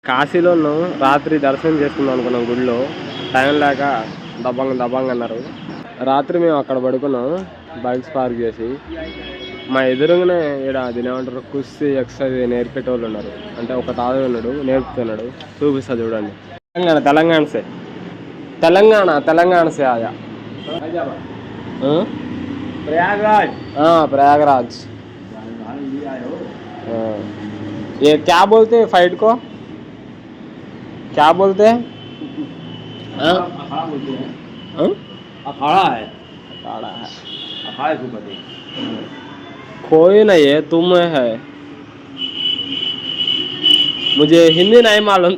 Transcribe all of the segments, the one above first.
కాశీలోను రాత్రి దర్శనం చేసుకుందాం అనుకున్నాం గుడిలో. టైం లేక దబంగ్ అన్నారు. రాత్రి మేము అక్కడ పడుకున్నాం బైక్స్ పార్క్ చేసి. మా ఎదురుగానే ఇక్కడ ఏమంటారు కుస్తీ ఎక్సర్సైజ్ నేర్పేటోళ్ళు ఉన్నారు. అంటే ఒక తాత ఉన్నాడు నేర్పుతున్నాడు. చూపిస్తా చూడండి. తెలంగాణ సే ఆయా प्रयागराज। ये क्या बोलते हैं फाइट को, क्या बोलते हैं? अखाड़ा है। कोई नहीं है, तुम है। मुझे हिंदी नहीं मालूम।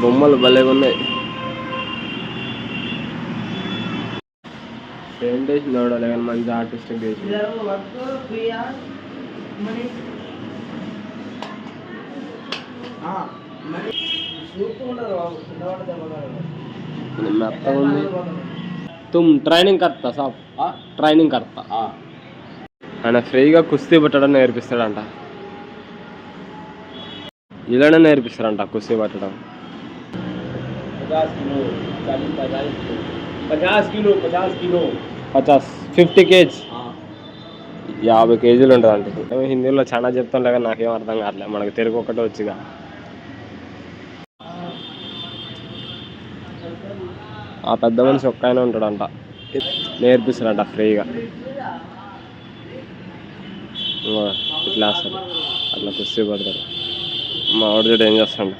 బొమ్మలు భలేగా ఉన్నాయి. పెయింట్ వేసి చూడాలి కానీ మంచి ఆర్టిస్టిక్ వేసి. మెత్తగా ఉంది. తుమ్ ట్రైనింగ్ కర్తా సాబ్, ట్రైనింగ్ కర్తా. ఆయన ఫ్రీగా కుస్తీ పట్టడం నేర్పిస్తాడంట. ఇలానే నేర్పిస్తారంట కుస్తీ పట్టడం. 50 kg, 50 kg ఉంటుందండి. హిందీలో చాలా చెప్తాం లేక నాకేం అర్థం కావట్లేదు. మనకు తెలుగు ఒకటే వచ్చిగా. ఆ పెద్ద మనిషి ఒక్క ఆయన ఉంటాడంట, నేర్పిస్తాడంట ఫ్రీగా. ఇట్లా వస్తారు, అట్లా కుస్తీ పడతారు. మా వాడు ఏం చేస్తాడు.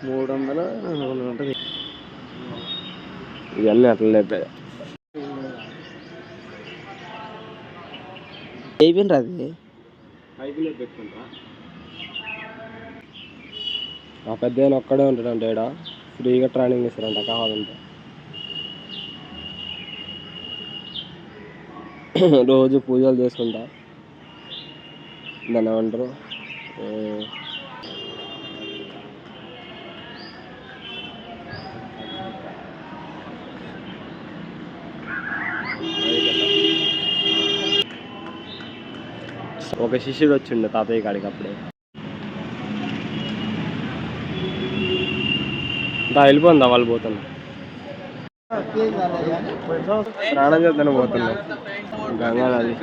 300 ఉంటుంది. ఇవన్నీ అట్లా లేపాయి. అది ఆ పెద్ద ఆయన ఒక్కడే ఉంటాడంట. ఇక్కడ ఫ్రీగా ట్రైనింగ్ ఇస్తారంట కావాలంటే. రోజు పూజలు చేసుకుంటా. దాన్ని ఏమంటారు, ఒక శిష్యుడు వచ్చిండు తాతయ్య కాడికి అప్పుడే. వెళ్ళిపోందా వాళ్ళు పోతున్నా. స్నానం చేద్దాను పోతున్నా గంగా నది.